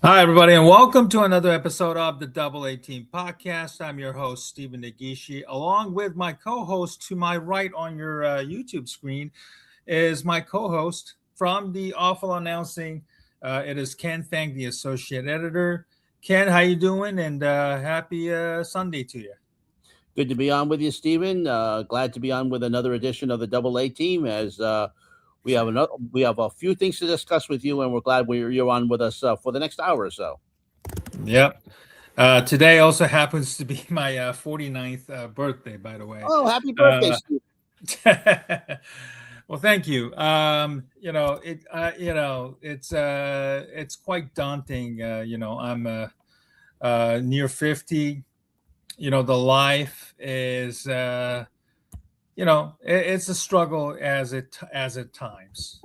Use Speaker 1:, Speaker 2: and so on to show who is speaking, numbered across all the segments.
Speaker 1: Hi, everybody, and welcome to another episode of the Double A Team Podcast. I'm your host, Stephen Nagishi, along with my co host to my right on your YouTube screen is my co host from the Awful Announcing. It is Ken Fang, the associate editor. Ken, how you doing? And happy Sunday to you.
Speaker 2: Good to be on with you, Stephen. Glad to be on with another edition of the Double A Team. As we have a few things to discuss with you, and we're glad you're on with us for the next hour or so.
Speaker 1: Yep. Today also happens to be my 49th birthday, by the way.
Speaker 2: Oh, happy birthday,
Speaker 1: Uh,
Speaker 2: Stephen!
Speaker 1: Well, thank you. It's quite daunting. I'm near 50. The life is it's a struggle as at times.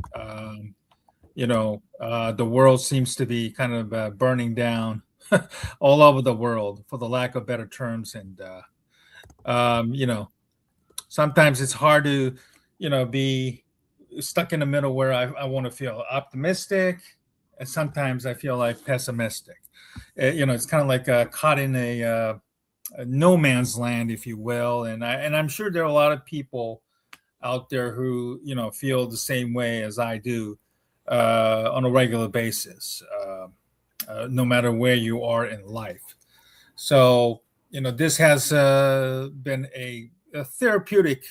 Speaker 1: The world seems to be kind of burning down all over the world, for the lack of better terms, and sometimes it's hard to be stuck in the middle where I want to feel optimistic, and sometimes I feel like pessimistic. It's kind of like caught in a no man's land, if you will, and I'm sure there are a lot of people out there who feel the same way as I do on a regular basis, no matter where you are in life. So this has been a therapeutic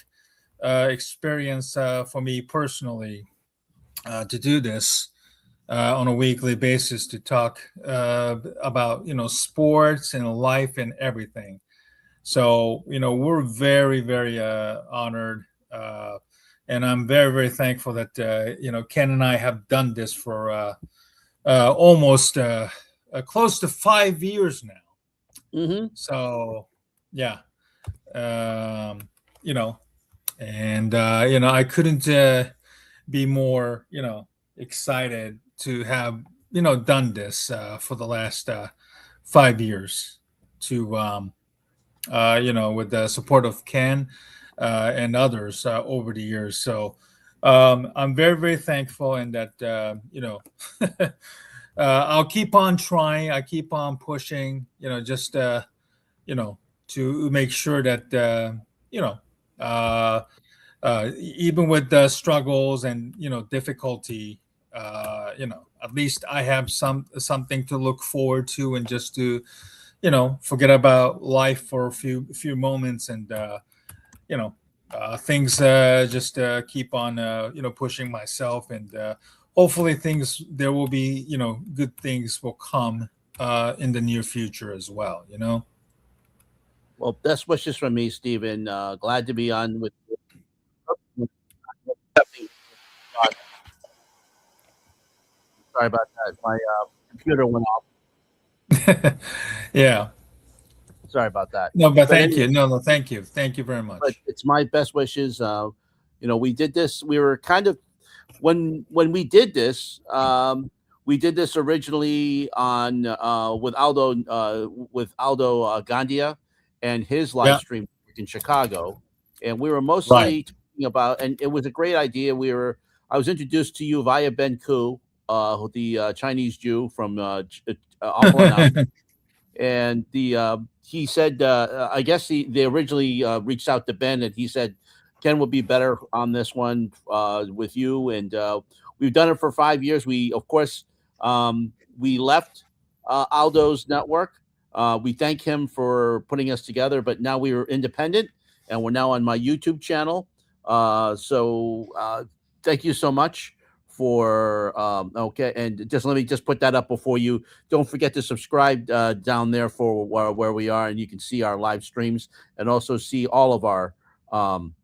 Speaker 1: experience for me personally, to do this on a weekly basis, to talk about sports and life and everything. So we're very, very honored, and I'm very, very thankful that Ken and I have done this for almost close to 5 years now.
Speaker 2: Mm-hmm.
Speaker 1: So yeah, um, you know, and I couldn't be more excited to have done this for the last 5 years, to with the support of Ken and others over the years. So I'm very, very thankful, and that I'll keep on trying. I keep on pushing. Just to make sure that you know uh, even with the struggles and difficulty, at least I have something to look forward to, and just to forget about life for a few moments, and you know things just keep on pushing myself, and hopefully there will be good things will come in the near future as well.
Speaker 2: Well, best wishes from me, Stephen. Glad to be on with you. Sorry about that. My computer went off.
Speaker 1: Yeah.
Speaker 2: Sorry about that.
Speaker 1: No, but
Speaker 2: But
Speaker 1: thank
Speaker 2: anyway,
Speaker 1: you. No, thank you very
Speaker 2: but
Speaker 1: much.
Speaker 2: it's my best wishes. We did this. We were kind of when we did this. We did this originally on with Aldo Gandia and his live
Speaker 1: Yeah.
Speaker 2: stream in Chicago, and we were
Speaker 1: Right.
Speaker 2: mostly talking about. And it was a great idea. I was introduced to you via Ben Ku, the Chinese Jew from Awful Announcement, and he said I guess they originally reached out to Ben, and he said Ken would be better on this one with you, and we've done it for 5 years. We of course we left Aldo's network. We thank him for putting us together, but now we are independent, and we're now on my YouTube channel. Thank you so much for okay, and just let me just put that up before you. Don't forget to subscribe down there for where we are, and you can see our live streams and also see um,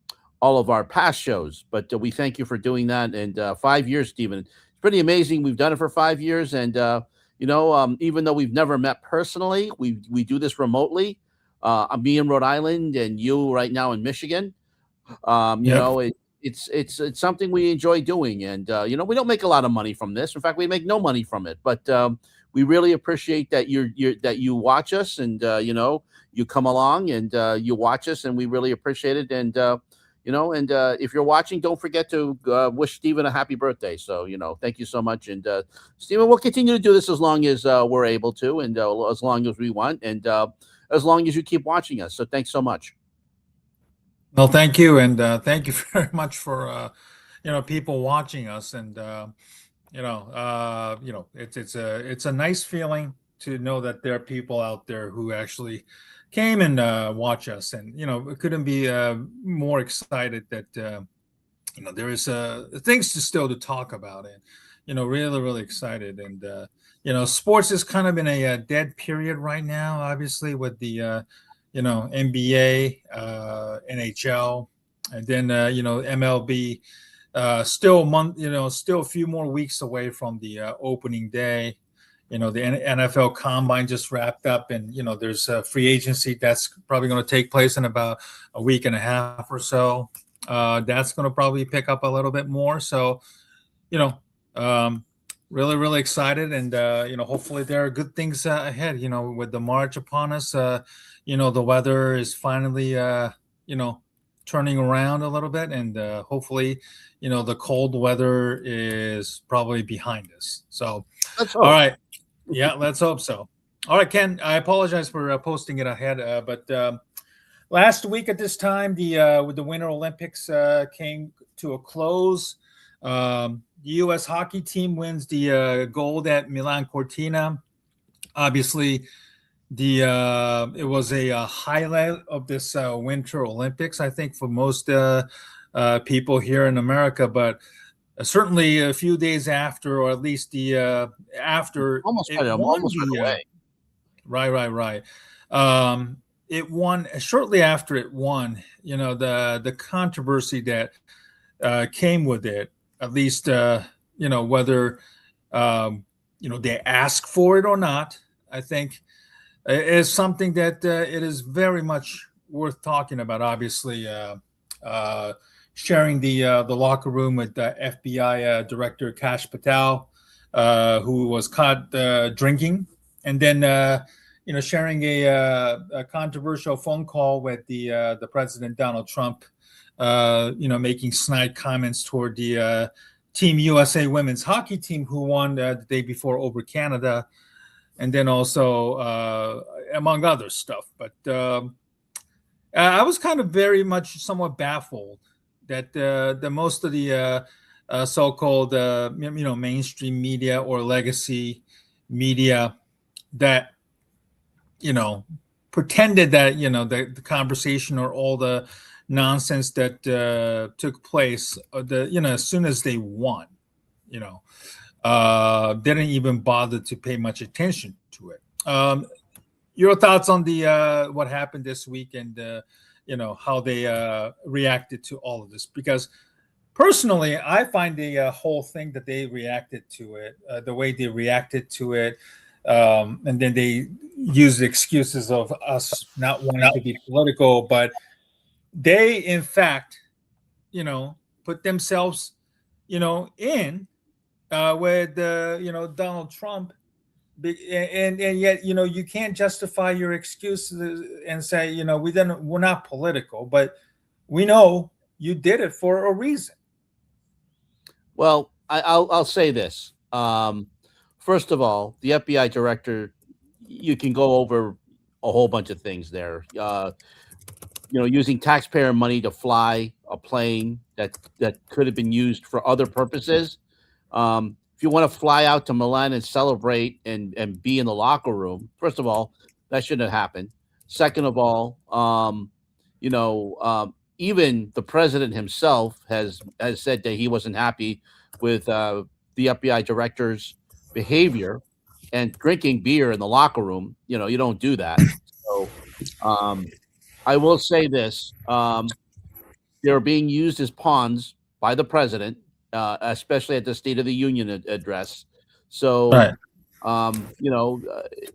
Speaker 2: all of our past shows. But we thank you for doing that. And 5 years, Stephen, it's pretty amazing. We've done it for 5 years, and even though we've never met personally, we do this remotely. Me in Rhode Island, and you right now in Michigan.
Speaker 1: Yep.
Speaker 2: It's something we enjoy doing, and we don't make a lot of money from this. In fact, we make no money from it, but we really appreciate that you watch us, and you come along and you watch us, and we really appreciate it. And And if you're watching, don't forget to wish Steven a happy birthday. So, thank you so much. And Steven, we'll continue to do this as long as we're able to, and as long as we want, and as long as you keep watching us. So thanks so much.
Speaker 1: Well, thank you, and thank you very much for people watching us, and it's a nice feeling to know that there are people out there who actually came and watch us, and couldn't be more excited that there is things to still to talk about, and really really excited, and sports is kind of in a dead period right now, obviously with the NBA, NHL, and then MLB. Still a month, still a few more weeks away from the opening day. The NFL Combine just wrapped up, and there's a free agency that's probably going to take place in about a week and a half or so. That's going to probably pick up a little bit more. So, really, really excited, and hopefully there are good things ahead. With the March upon us, the weather is finally, turning around a little bit, and hopefully, the cold weather is probably behind us. So, all right, yeah, let's hope so. All right, Ken, I apologize for posting it ahead, but last week at this time, with the Winter Olympics came to a close. The U.S. hockey team wins the gold at Milan Cortina. Obviously, it was a highlight of this Winter Olympics, I think, for most people here in America. But certainly a few days after, or at least the after,
Speaker 2: Almost
Speaker 1: it
Speaker 2: right
Speaker 1: won
Speaker 2: away.
Speaker 1: Right. It won shortly after it won. The controversy that came with it, at least whether they ask for it or not, I think is something that it is very much worth talking about. Obviously, sharing the locker room with FBI Director Kash Patel, who was caught drinking, and then sharing a controversial phone call with the President Donald Trump, making snide comments toward the Team USA women's hockey team who won the day before over Canada, and then also among other stuff. But I was kind of very much somewhat baffled that the most of the so-called mainstream media or legacy media that pretended that the conversation or all the nonsense that took place as soon as they won, didn't even bother to pay much attention to it. Your thoughts on the what happened this week, and how they reacted to all of this? Because personally, I find the whole thing that they reacted to it, the way they reacted to it, and then they use the excuses of us not wanting to be political, but they, in fact, put themselves, in with Donald Trump, and yet you can't justify your excuses and say we're not political, but we know you did it for a reason.
Speaker 2: Well, I'll say this. First of all, the FBI director, you can go over a whole bunch of things there. Using taxpayer money to fly a plane that could have been used for other purposes. If you want to fly out to Milan and celebrate and be in the locker room, first of all, that shouldn't have happened. Second of all, even the president himself has said that he wasn't happy with the FBI director's behavior and drinking beer in the locker room. You don't do that. So I will say this. They're being used as pawns by the president, especially at the State of the Union address. So,
Speaker 1: Right.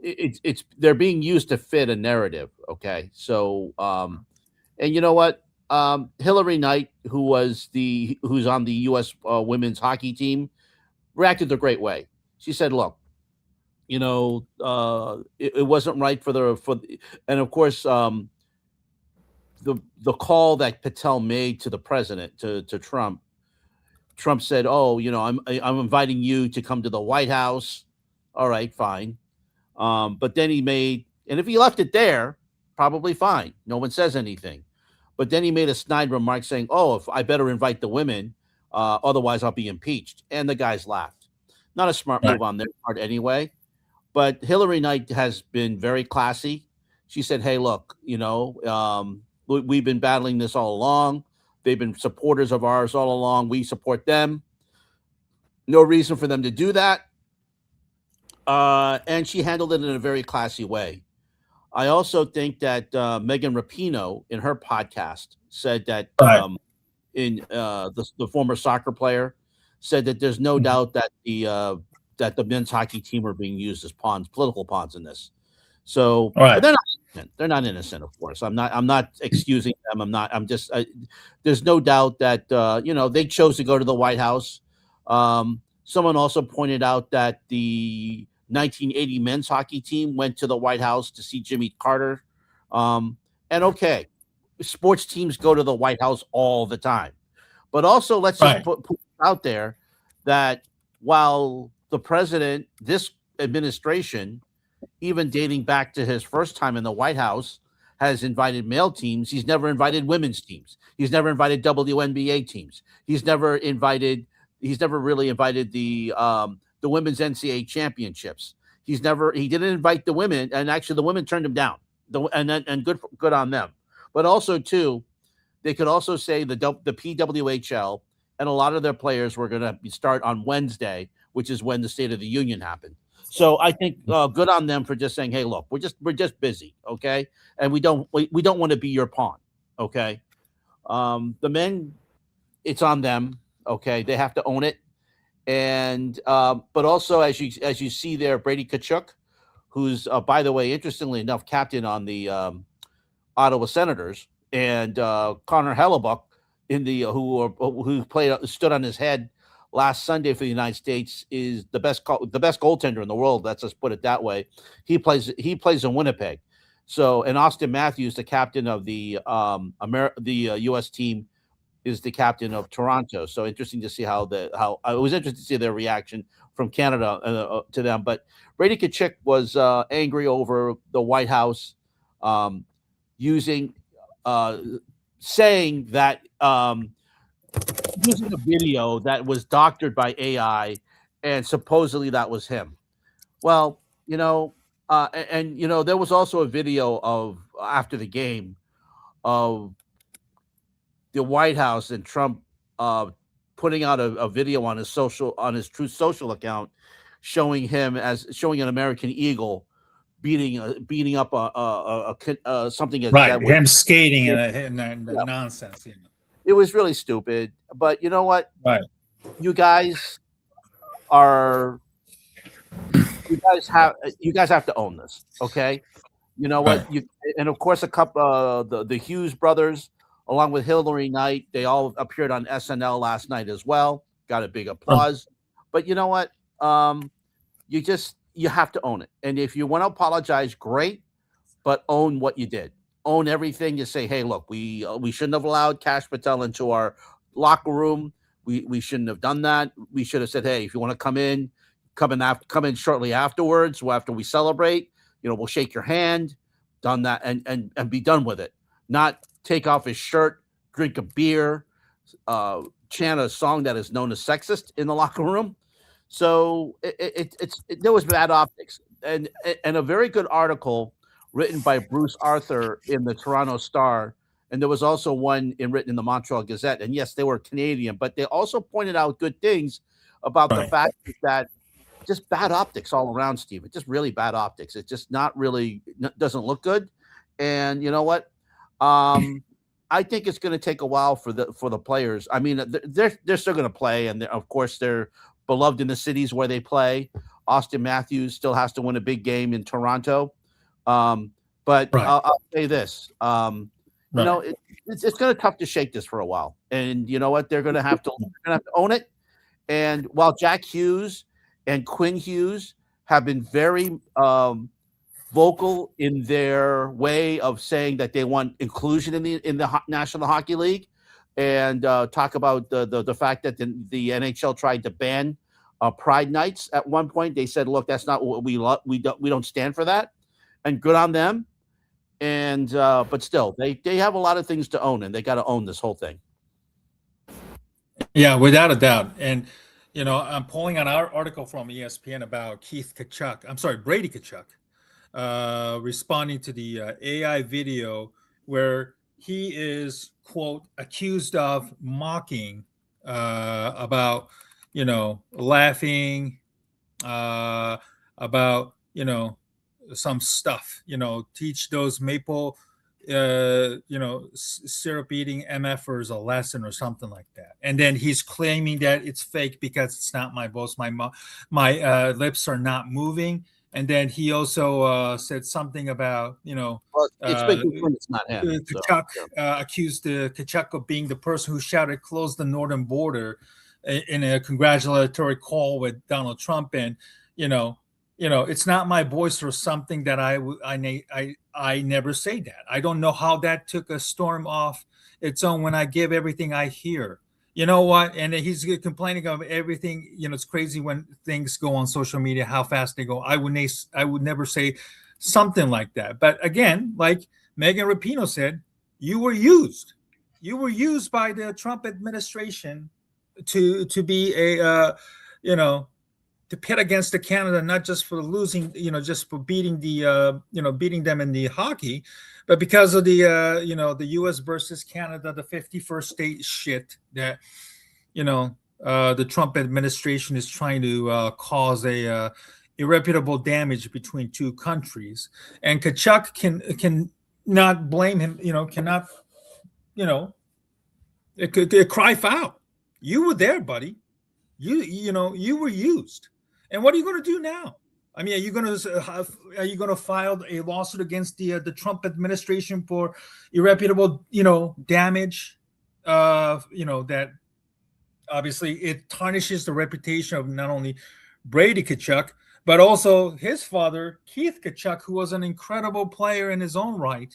Speaker 2: It's they're being used to fit a narrative. Okay. So, and you know what? Hillary Knight, who's on the U.S. Women's hockey team, reacted the great way. She said, "Look, it wasn't right and of course, the call that Patel made to the president, to Trump. Trump said, "Oh, I'm inviting you to come to the White House." All right, fine. But then he made, and if he left it there, probably fine. No one says anything. But then he made a snide remark saying, "Oh, if I better invite the women, otherwise I'll be impeached." And the guys laughed. Not a smart move on their part anyway. But Hillary Knight has been very classy. She said, "Hey, look, we've been battling this all along. They've been supporters of ours all along. We support them. No reason for them to do that." And she handled it in a very classy way. I also think that Megan Rapinoe in her podcast said that the former soccer player said that there's no doubt that the men's hockey team are being used as pawns, political pawns in this. So but they're not innocent. They're not innocent, of course. I'm not excusing them. There's no doubt that they chose to go to the White House. Someone also pointed out that the 1980 men's hockey team went to the White House to see Jimmy Carter. And okay, sports teams go to the White House all the time. But also, let's just put out there that while the president, this administration, even dating back to his first time in the White House, has invited male teams, he's never invited women's teams. He's never invited WNBA teams. He's never really invited the women's NCAA championships. He didn't invite the women, and actually the women turned him down. And good on them. But also too, they could also say the PWHL and a lot of their players were going to start on Wednesday, which is when the State of the Union happened. So I think good on them for just saying, "Hey, look, we're just busy, okay, and we don't want to be your pawn, okay." The men, it's on them, okay. They have to own it, and but also as you see there, Brady Tkachuk, who's by the way, interestingly enough, captain on the Ottawa Senators, and Connor Hellebuck who stood on his head last Sunday for the United States, is the best goaltender in the world. Let's just put it that way. He plays in Winnipeg. So, and Austin Matthews, the captain of the U.S. team, is the captain of Toronto. So interesting to see how it was interesting to see their reaction from Canada to them. But Brady Tkachuk was angry over the White House saying that using a video that was doctored by AI, and supposedly that was him. Well, there was also a video of after the game of the White House and Trump putting out a video on his Truth Social account showing an American eagle beating up something
Speaker 1: him skating and nonsense.
Speaker 2: It was really stupid, but you know what?
Speaker 1: Right.
Speaker 2: You guys have to own this, okay? You know what? And of course, a couple the Hughes brothers, along with Hillary Knight, they all appeared on SNL last night as well. Got a big applause. But you know what? You have to own it. And if you want to apologize, great, but own what you did. Own everything. You say, "Hey, look, we shouldn't have allowed Kash Patel into our locker room. We shouldn't have done that. We should have said, hey, if you want to come in shortly afterwards, after we celebrate, we'll shake your hand." Done that and be done with it. Not take off his shirt, drink a beer, chant a song that is known as sexist in the locker room. So there was bad optics, and a very good article written by Bruce Arthur in the Toronto Star, and there was also one written in the Montreal Gazette. And yes, they were Canadian, but they also pointed out good things about the fact that just bad optics all around, Steve. It's just really bad optics. It's just doesn't look good. And you know what? I think it's going to take a while for the players. I mean, they're still going to play, and of course they're beloved in the cities where they play. Austin Matthews still has to win a big game in Toronto. But I'll say this: it's going to be tough to shake this for a while. And you know what? They're going to have to own it. And while Jack Hughes and Quinn Hughes have been very vocal in their way of saying that they want inclusion in the National Hockey League, and talk about the fact that the NHL tried to ban Pride nights at one point. They said, "Look, that's not what we love. We don't stand for that," and good on them. And but still, they have a lot of things to own, and they got to own this whole thing.
Speaker 1: Yeah, without a doubt. And I'm pulling an article from ESPN about Brady Kachuk, responding to the AI video where he is, quote, accused of mocking about, laughing about, some stuff, teach those maple, syrup eating MFers a lesson or something like that. And then he's claiming that it's fake because it's not my voice. My lips are not moving. And then he also said something about,
Speaker 2: Well, it's it's not him.
Speaker 1: Kachuk, accused Kachuk of being the person who shouted, "Close the northern border," in a congratulatory call with Donald Trump. And, it's not my voice or something that I never say that. I don't know how that took a storm off its own when I give everything I hear. You know what? And he's complaining of everything. It's crazy when things go on social media, how fast they go. I would never say something like that. But again, like Megan Rapinoe said, you were used. You were used by the Trump administration to be a to pit against the Canada, not just for losing, just for beating beating them in the hockey, but because of the the U.S. versus Canada, the 51st state shit that the Trump administration is trying to cause a irreparable damage between two countries. And Kachuk can not blame him, cannot, it cry foul. You were there, buddy. You were used. And what are you going to do now? I mean, are you going to file a lawsuit against the Trump administration for irreparable, damage? That obviously it tarnishes the reputation of not only Brady Kachuk, but also his father, Keith Kachuk, who was an incredible player in his own right.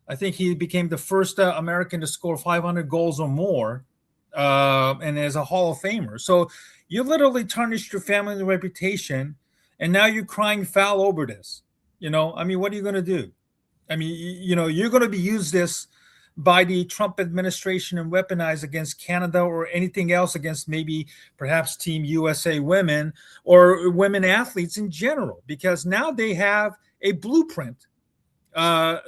Speaker 1: I think he became the first American to score 500 goals or more, and as a Hall of Famer. So you literally tarnished your family reputation, and now you're crying foul over this. I mean, what are you going to do? I mean, you're going to be used this by the Trump administration and weaponized against Canada or anything else against maybe perhaps Team USA women or women athletes in general, because now they have a blueprint, and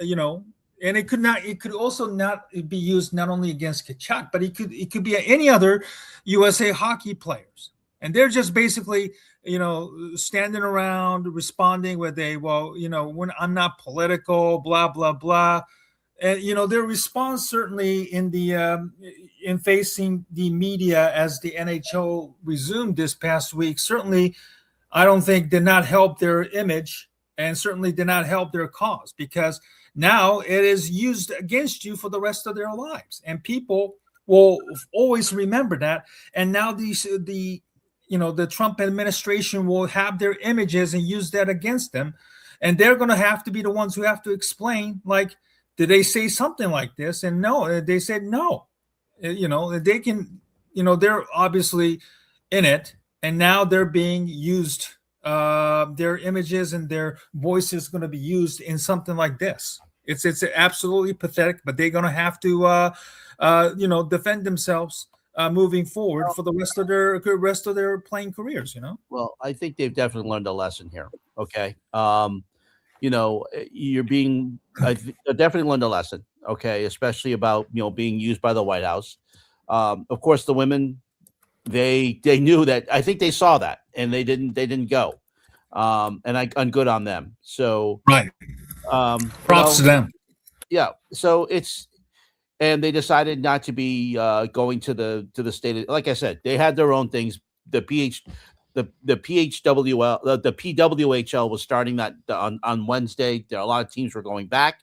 Speaker 1: it could also not be used not only against Kachuk, but it could be any other USA hockey players. And they're just basically, standing around responding with when I'm not political, blah, blah, blah. And, their response certainly in facing the media as the NHL resumed this past week, certainly I don't think did not help their image, and certainly did not help their cause, because now it is used against you for the rest of their lives, and people will always remember that. And now the Trump administration will have their images and use that against them, and they're going to have to be the ones who have to explain, like, did they say something like this? And no, they said no. They can, they're obviously in it, and now they're being used. Their images and their voices going to be used in something like this. It's absolutely pathetic, but they're going to have to defend themselves moving forward for the rest of their playing careers.
Speaker 2: Well, I think they've definitely learned a lesson here. Okay, you're being definitely learned a lesson. Okay, especially about being used by the White House. Of course, the women, they knew that. I think they saw that, and they didn't go. And I'm good on them. So
Speaker 1: right. Props to them.
Speaker 2: Yeah. So and they decided not to be going to the state. Like I said, they had their own things. The PWHL was starting that on Wednesday. A lot of teams were going back,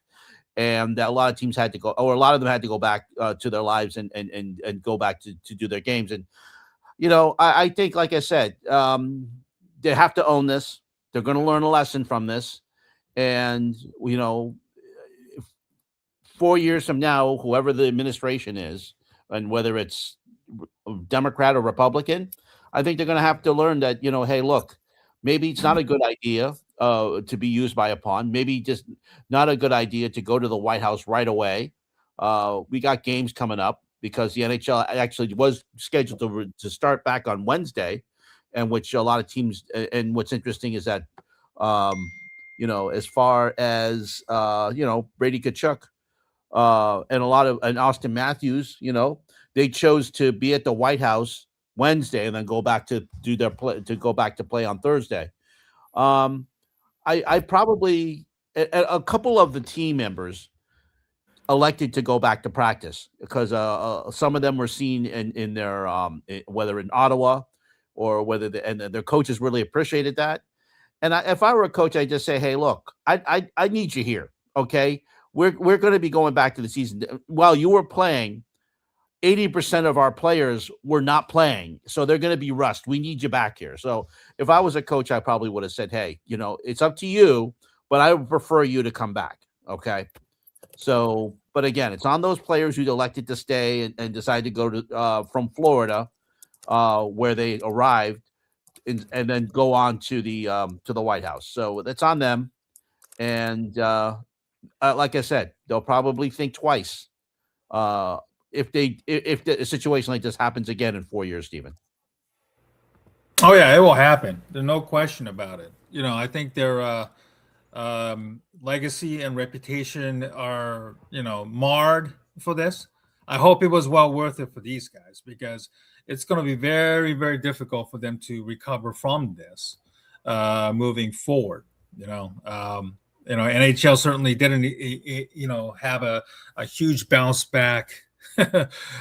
Speaker 2: and a lot of teams had to go, or a lot of them had to go back to their lives and go back to do their games. And I think, like I said, they have to own this. They're going to learn a lesson from this, And, 4 years from now, whoever the administration is, and whether it's Democrat or Republican, I think they're going to have to learn that, hey, look, maybe it's not a good idea to be used by a pawn. Maybe just not a good idea to go to the White House right away. We got games coming up because the NHL actually was scheduled to start back on Wednesday, and which a lot of teams. And what's interesting is that, as far as Brady Tkachuk and Austin Matthews, they chose to be at the White House Wednesday and then go back to do their play to go back to play on Thursday. I probably a couple of the team members elected to go back to practice because some of them were seen in their whether in Ottawa or whether and their coaches really appreciated that. And if I were a coach, I'd just say, hey, look, I need you here. Okay. We're going to be going back to the season. While you were playing, 80% of our players were not playing. So they're going to be rushed. We need you back here. So if I was a coach, I probably would have said, hey, it's up to you, but I would prefer you to come back. Okay. So, but again, it's on those players who elected to stay and decided to go to from Florida, where they arrived, and then go on to the White House. So that's on them. And like I said, they'll probably think twice if a situation like this happens again in 4 years, Stephen.
Speaker 1: Oh yeah, it will happen. There's no question about it. I think their legacy and reputation are marred for this. I hope it was well worth it for these guys because it's going to be very, very difficult for them to recover from this moving forward. NHL certainly didn't, have a huge bounce back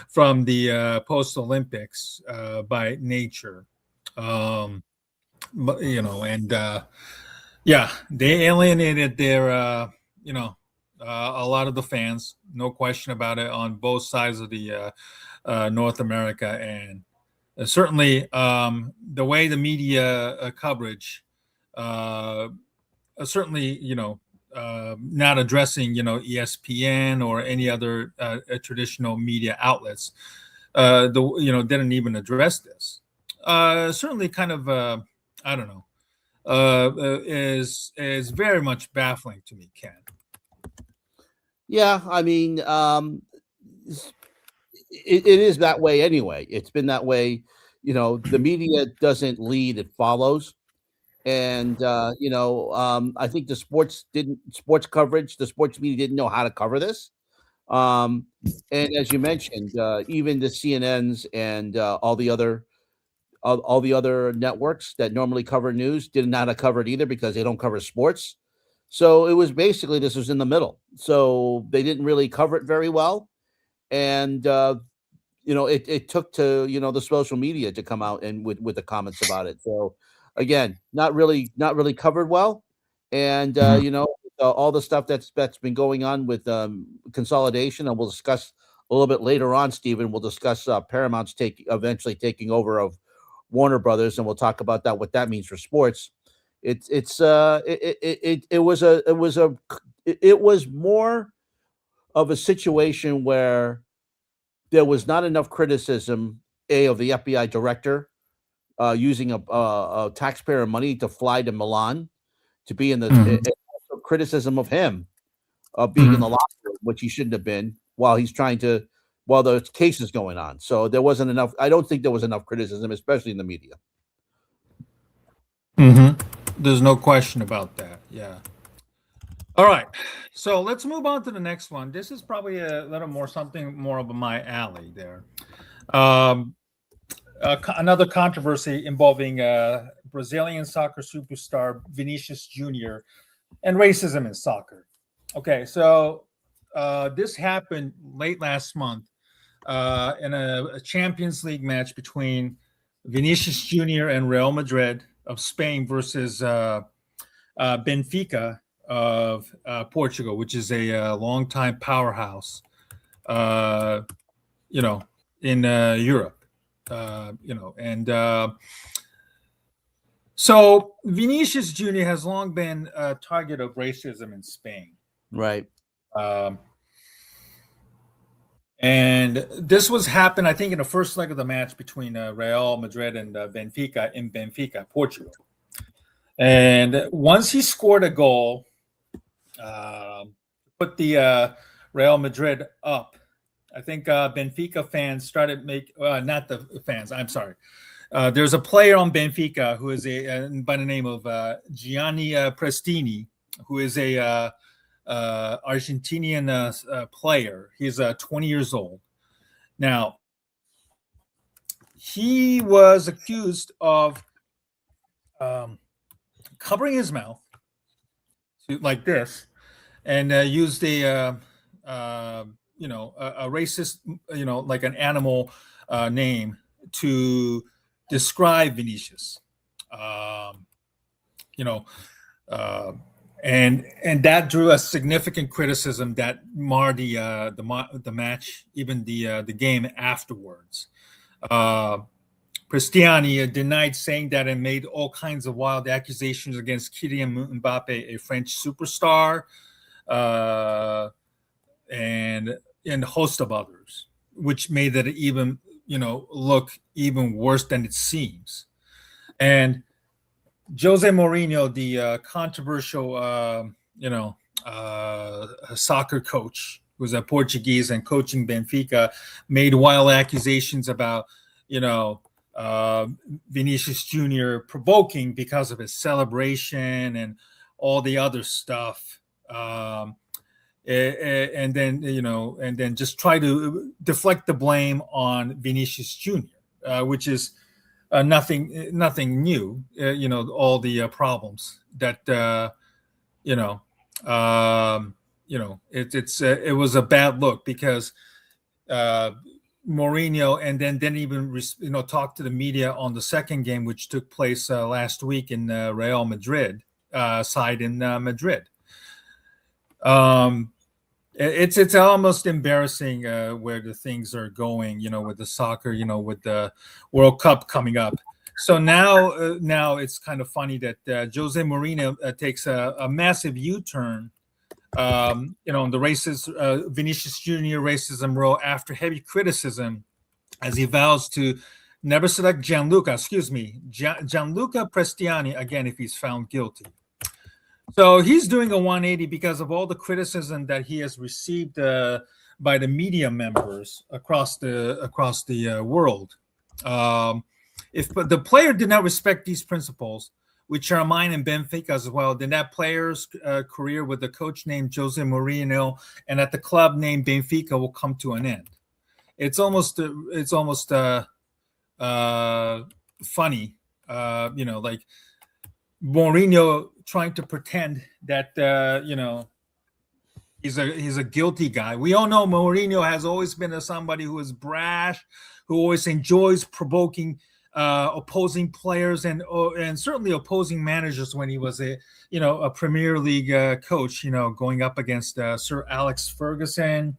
Speaker 1: from the post Olympics by nature. But they alienated their, a lot of the fans, no question about it, on both sides of the North America, and certainly the way the media coverage. Certainly, not addressing, ESPN or any other traditional media outlets, didn't even address this. Certainly, kind of, I don't know, is very much baffling to me, Ken.
Speaker 2: Yeah, I mean, it is that way anyway. It's been that way. The media doesn't lead; it follows. And I think the sports coverage, the sports media didn't know how to cover this. And as you mentioned, even the CNNs and all the other networks that normally cover news didn't know how to cover it either because they don't cover sports. So it was basically this was in the middle. So they didn't really cover it very well, and it took to the social media to come out and with the comments about it. So. Again, not really covered well, and all the stuff that's been going on with consolidation, and we'll discuss a little bit later on. Stephen, we'll discuss Paramount's eventually taking over of Warner Brothers, and we'll talk about that, what that means for sports. It was more of a situation where there was not enough criticism of the FBI director. Using a taxpayer money to fly to Milan to be in the criticism of him being in the locker room, which he shouldn't have been while the case is going on. So there wasn't enough. I don't think there was enough criticism, especially in the media.
Speaker 1: There's no question about that. Yeah. All right. So let's move on to the next one. This is probably a little something more of my alley there. Another controversy involving Brazilian soccer superstar Vinicius Jr. and racism in soccer. Okay, so this happened late last month in a Champions League match between Vinicius Jr. and Real Madrid of Spain versus Benfica of Portugal, which is a longtime powerhouse, in Europe. So Vinicius Jr. has long been a target of racism in Spain.
Speaker 2: Right.
Speaker 1: Um, and this was happened, I think, in the first leg of the match between Real Madrid and Benfica in Benfica, Portugal. And once he scored a goal, put the Real Madrid up. I think Benfica fans started not the fans. I'm sorry. There's a player on Benfica who is by the name of Gianluca Prestianni, who is a Argentinian player. He's 20 years old. Now, he was accused of covering his mouth like this and used a racist, like an animal name to describe Vinicius. And that drew a significant criticism that marred the match, even the game afterwards. Prestianni denied saying that and made all kinds of wild accusations against Kylian Mbappe, a French superstar, and a host of others, which made it even look even worse than it seems. And Jose Mourinho, the controversial soccer coach, who's a Portuguese and coaching Benfica, made wild accusations about Vinicius Jr. provoking because of his celebration and all the other stuff. And then just try to deflect the blame on Vinicius Jr., which is nothing new. All the problems that it was a bad look because Mourinho and then didn't even talk to the media on the second game, which took place last week in Real Madrid side in Madrid. It's almost embarrassing where the things are going, with the soccer, with the World Cup coming up. So now it's kind of funny that Jose Mourinho takes a massive U-turn, on the Vinicius Jr. racism role after heavy criticism, as he vows to never select Gianluca Prestianni again if he's found guilty. So he's doing a 180 because of all the criticism that he has received by the media members across the world. If the player did not respect these principles, which are mine and Benfica as well, then that player's career with the coach named Jose Mourinho and at the club named Benfica will come to an end. It's almost funny, like Mourinho trying to pretend that he's a guilty guy. We all know Mourinho has always been somebody who is brash, who always enjoys provoking opposing players and certainly opposing managers when he was a Premier League coach, going up against Sir Alex Ferguson,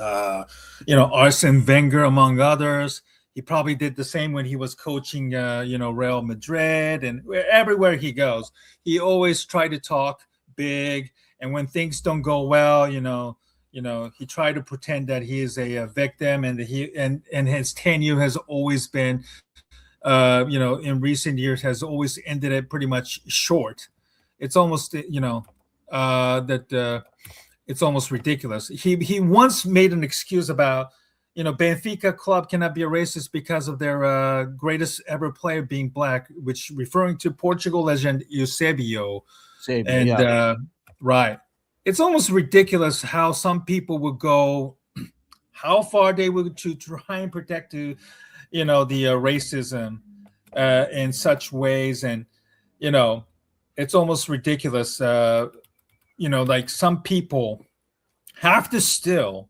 Speaker 1: Arsene Wenger, among others. He probably did the same when he was coaching, Real Madrid, and everywhere he goes, he always tried to talk big. And when things don't go well, he tried to pretend that he is a victim, and his tenure has always been, in recent years, has always ended it pretty much short. It's almost, it's almost ridiculous. He once made an excuse about, Benfica club cannot be a racist because of their greatest ever player being black, which referring to Portugal legend Eusebio. Right. It's almost ridiculous how some people would go, how far they would to try and protect the racism in such ways. And, it's almost ridiculous. Like some people have to still,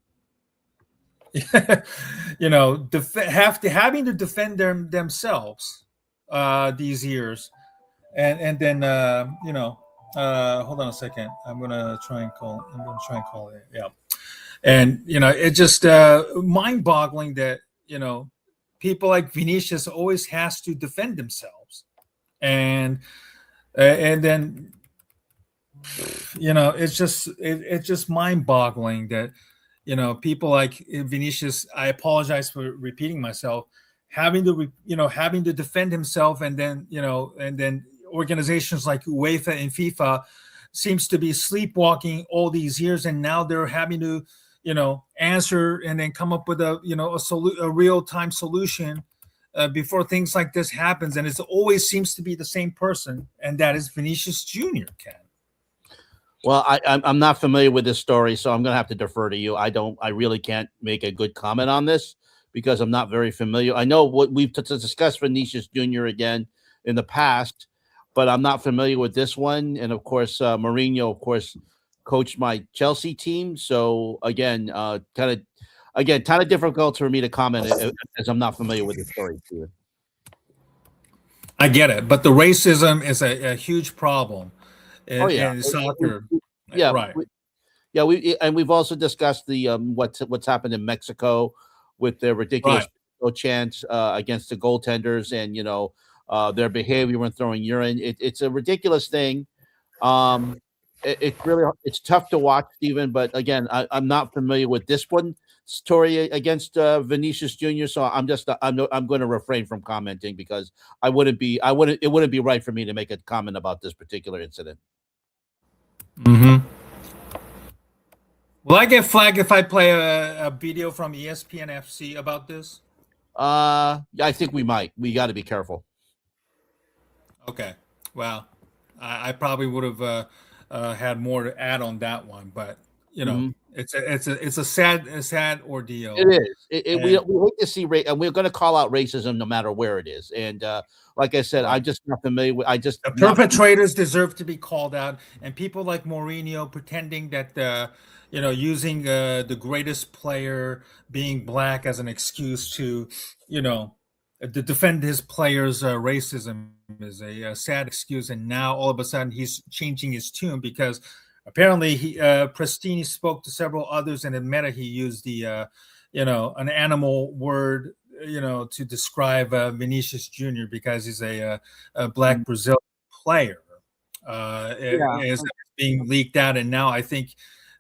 Speaker 1: having to defend themselves these years, and then hold on a second. I'm gonna try and call it. Yeah, and it's just mind-boggling that people like Vinicius always has to defend themselves, And then it's just mind-boggling that people like Vinicius. I apologize for repeating myself, having to defend himself, and then organizations like UEFA and FIFA seems to be sleepwalking all these years, and now they're having to answer and then come up with a real-time solution before things like this happens. And it always seems to be the same person, and that is Vinicius Jr. Ken.
Speaker 2: Well, I'm not familiar with this story, so I'm going to have to defer to you. I really can't make a good comment on this because I'm not very familiar. I know what we've discussed Vinicius Jr. again in the past, but I'm not familiar with this one. And of course, Mourinho, of course, coached my Chelsea team. So again, kind of difficult for me to comment as I'm not familiar with the story, Steven.
Speaker 1: I get it, but the racism is a huge problem in soccer.
Speaker 2: Right. We've also discussed the what's happened in Mexico with their ridiculous chants against the goaltenders and their behavior when throwing urine. It's a ridiculous thing. It's tough to watch, Stephen. But again, I'm not familiar with this one story against Vinicius Jr. So I'm going to refrain from commenting because it wouldn't be right for me to make a comment about this particular incident.
Speaker 1: Mm-hmm. Will I get flagged if I play a video from ESPN FC about this?
Speaker 2: I think we might. We got to be careful.
Speaker 1: Okay. Well, I probably would have had more to add on that one, but it's a sad ordeal.
Speaker 2: It is. We hate to see and we're going to call out racism no matter where it is. And like I said, I'm just not familiar with. The
Speaker 1: perpetrators deserve to be called out, and people like Mourinho pretending that using the greatest player being black as an excuse to defend his players' racism is a sad excuse. And now all of a sudden he's changing his tune because apparently Prestianni spoke to several others and admitted he used the an animal word to describe Vinicius Jr. because he's a black Brazilian player. Is being leaked out, and now I think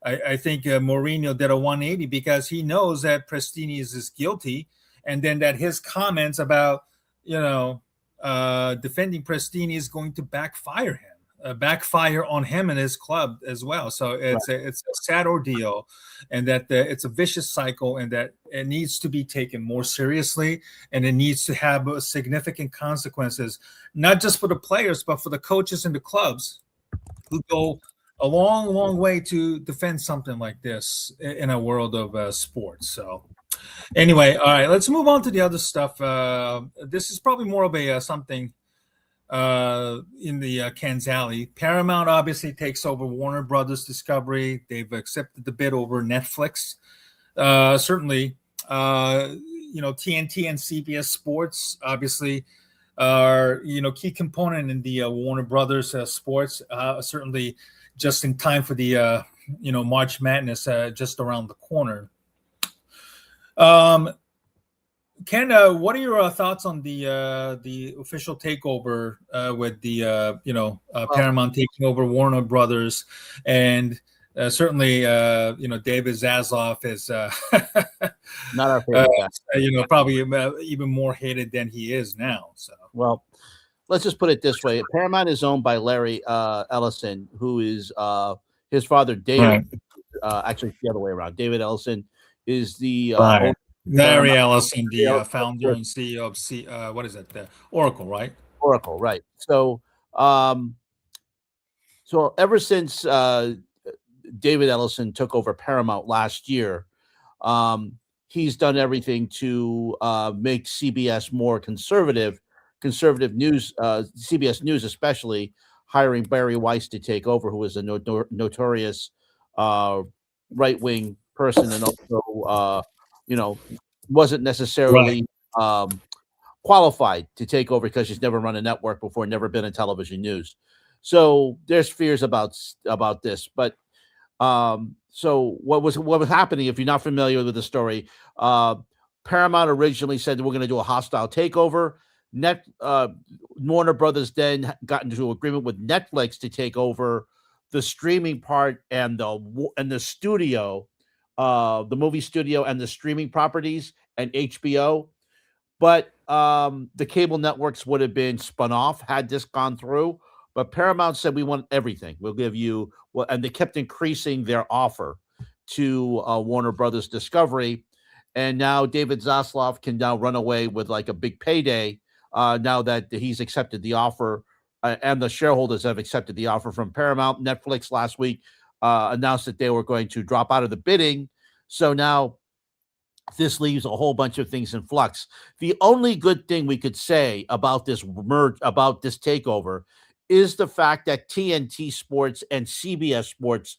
Speaker 1: Mourinho did a 180 because he knows that Prestianni is guilty, and then that his comments about defending Prestianni is going to backfire on him and his club as well. So it's a sad ordeal, and that it's a vicious cycle, and that it needs to be taken more seriously, and it needs to have significant consequences, not just for the players, but for the coaches and the clubs who go a long way to defend something like this in a world of sports. So anyway, all right, let's move on to the other stuff. This is probably more of a something in the Ken's Alley. Paramount obviously takes over Warner Brothers Discovery. They've accepted the bid over Netflix. Certainly, TNT and CBS Sports obviously are key component in the Warner Brothers sports. Certainly, just in time for the March Madness just around the corner. Ken, what are your thoughts on the official takeover with the Paramount taking over Warner Brothers, and certainly David Zaslav is
Speaker 2: not our favorite guy.
Speaker 1: Probably even more hated than he is now. So
Speaker 2: well, let's just put it this way: Paramount is owned by Larry Ellison, who is his father, David. Right. Actually, it's the other way around. David Ellison is the
Speaker 1: owner. Larry Ellison, the founder and CEO of what is it? The Oracle, right?
Speaker 2: Oracle, right. So, so ever since David Ellison took over Paramount last year, he's done everything to make CBS more conservative news, CBS News especially, hiring Barry Weiss to take over, who is a notorious right-wing person, and also wasn't necessarily qualified to take over because she's never run a network before, never been in television news. So there's fears about this. But so what was happening, if you're not familiar with the story, Paramount originally said we're going to do a hostile takeover. Warner Brothers then got into agreement with Netflix to take over the streaming part and the studio, the movie studio and the streaming properties and HBO. But the cable networks would have been spun off had this gone through. But Paramount said we want everything. We'll give you well, and they kept increasing their offer to Warner Brothers Discovery, and now David Zaslav can now run away with like a big payday now that he's accepted the offer, and the shareholders have accepted the offer from Paramount. Netflix last week announced that they were going to drop out of the bidding, so now this leaves a whole bunch of things in flux. The only good thing we could say about this merge, about this takeover, is the fact that TNT Sports and CBS Sports,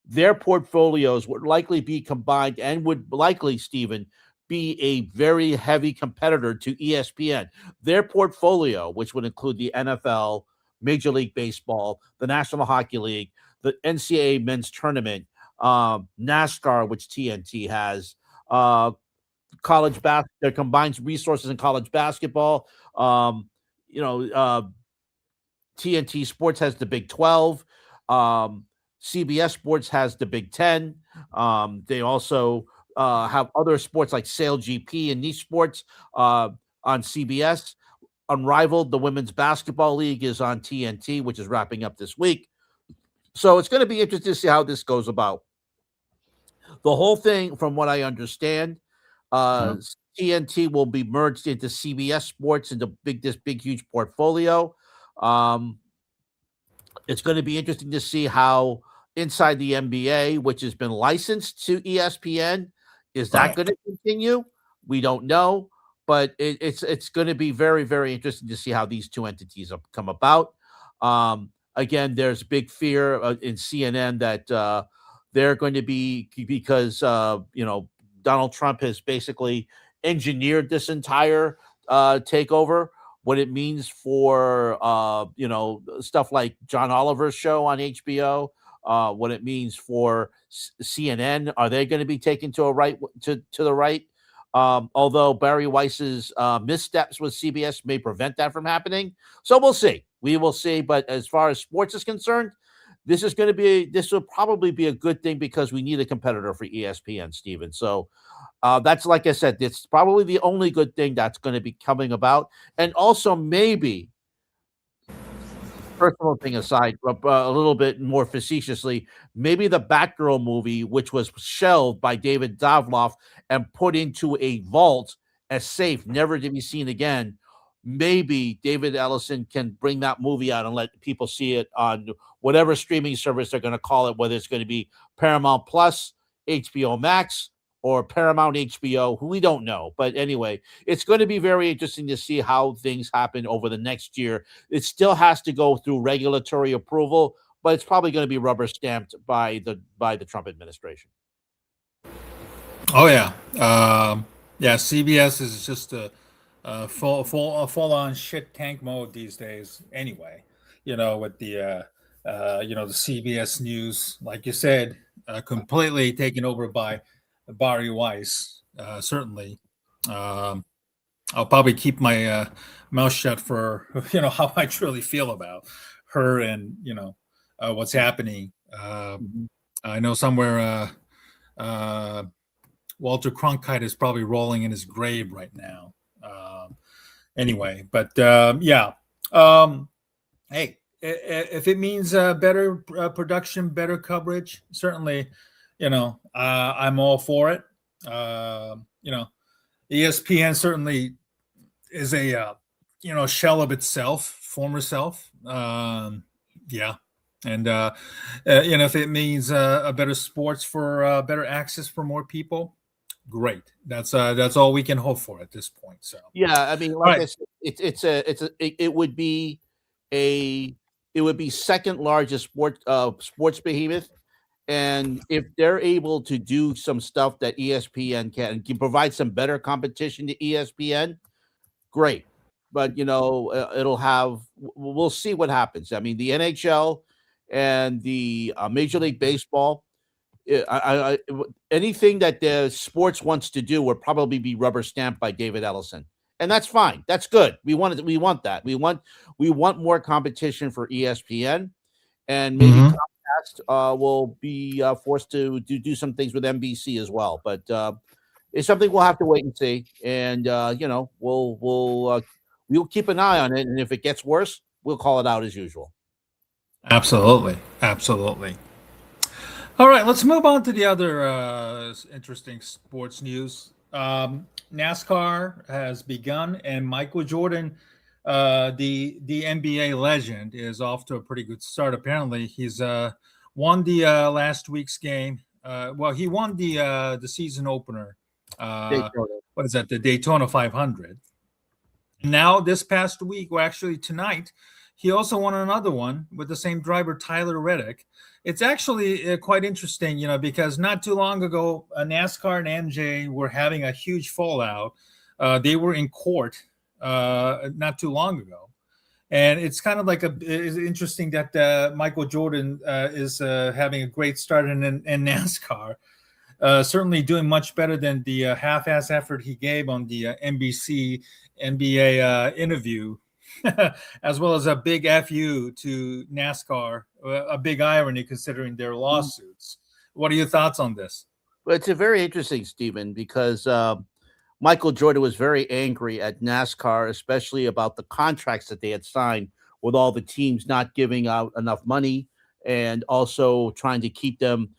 Speaker 2: their portfolios would likely be combined and would likely, Stephen, be a very heavy competitor to ESPN. Their portfolio, which would include the NFL, Major League Baseball, the National Hockey League, the NCAA men's tournament, NASCAR, which TNT has, college basketball, their combined resources in college basketball. TNT Sports has the Big 12. CBS Sports has the Big 10. They also have other sports like Sail GP and niche sports on CBS. Unrivaled, the Women's Basketball League is on TNT, which is wrapping up this week. So it's going to be interesting to see how this goes about. The whole thing, from what I understand, TNT will be merged into CBS Sports into this big, huge portfolio. It's going to be interesting to see how inside the NBA, which has been licensed to ESPN, is that going to continue? We don't know, but it's going to be very, very interesting to see how these two entities come about. Again, there's big fear in CNN that they're going to be, because Donald Trump has basically engineered this entire takeover. What it means for stuff like John Oliver's show on HBO, what it means for CNN. Are they going to be taken to the right? Although Barry Weiss's missteps with CBS may prevent that from happening, so we'll see. We will see. But as far as sports is concerned, this will probably be a good thing because we need a competitor for ESPN, Stephen. So that's, like I said, it's probably the only good thing that's going to be coming about. And also, maybe, personal thing aside, a little bit more facetiously, maybe the Batgirl movie, which was shelved by David Zaslav and put into a vault as safe, never to be seen again. Maybe David Ellison can bring that movie out and let people see it on whatever streaming service they're going to call it, whether it's going to be Paramount Plus, HBO Max, or Paramount HBO, who we don't know. But anyway, it's going to be very interesting to see how things happen over the next year. It still has to go through regulatory approval, but it's probably going to be rubber stamped by the Trump administration.
Speaker 1: Oh yeah, yeah. CBS is just a full on shit tank mode these days. Anyway, with the the CBS News, like you said, completely taken over by Barry Weiss. Certainly, I'll probably keep my mouth shut for how I truly feel about her and what's happening. I know somewhere Walter Cronkite is probably rolling in his grave right now. Anyway, but yeah. Hey, if it means better production, better coverage, certainly, I'm all for it. ESPN certainly is a shell of itself, former self. Yeah. And if it means a better sports for better access for more people, great. That's all we can hope for at this point. So
Speaker 2: yeah, I mean, like I said, it would be second largest sports behemoth, and if they're able to do some stuff that ESPN can provide some better competition to ESPN, great. But we'll see what happens. I mean, the NHL and the Major League Baseball, anything that the sports wants to do would probably be rubber stamped by David Ellison and that's fine. That's good. We want it. We want that. We want more competition for ESPN, and maybe
Speaker 1: Mhm.
Speaker 2: Comcast will be forced to do some things with NBC as well. But it's something we'll have to wait and see. And we'll keep an eye on it. And if it gets worse, we'll call it out as usual.
Speaker 1: Absolutely. Absolutely. All right, let's move on to the other interesting sports news. NASCAR has begun, and Michael Jordan, the NBA legend, is off to a pretty good start. Apparently, he's won the last week's game. Well, he won the season opener. What is that? The Daytona 500. Now, this past week, or actually tonight, he also won another one with the same driver, Tyler Reddick. It's actually quite interesting, because not too long ago, NASCAR and MJ were having a huge fallout. They were in court not too long ago. And it's kind of like it's interesting that Michael Jordan is having a great start in NASCAR. Certainly doing much better than the half-ass effort he gave on the NBC NBA interview, as well as a big FU to NASCAR, a big irony considering their lawsuits. What are your thoughts on this?
Speaker 2: Well, it's a very interesting, Stephen, because Michael Jordan was very angry at NASCAR, especially about the contracts that they had signed with all the teams not giving out enough money and also trying to keep them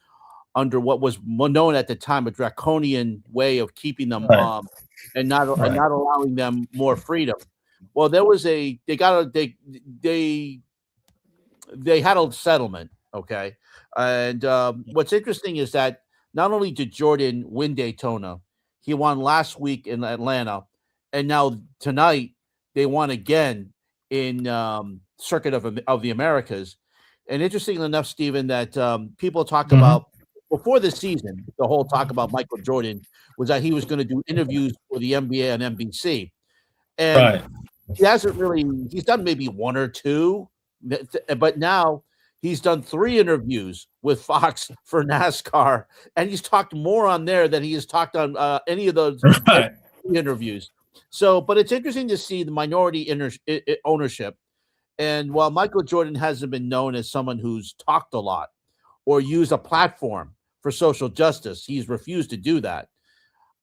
Speaker 2: under what was known at the time a draconian way of keeping them
Speaker 1: Right.
Speaker 2: and not allowing them more freedom. Well, there was they had a settlement, okay, and what's interesting is that not only did Jordan win Daytona, he won last week in Atlanta, and now tonight they won again in Circuit of the Americas. And interestingly enough, Stephen, that people talk about before the season, the whole talk about Michael Jordan was that he was going to do interviews for the NBA and NBC. And
Speaker 1: Right.
Speaker 2: he hasn't really, he's done maybe one or two, but now he's done 3 interviews with Fox for NASCAR. And he's talked more on there than he has talked on any of those
Speaker 1: Right.
Speaker 2: interviews. So, but it's interesting to see the minority ownership. And while Michael Jordan hasn't been known as someone who's talked a lot or used a platform for social justice, he's refused to do that.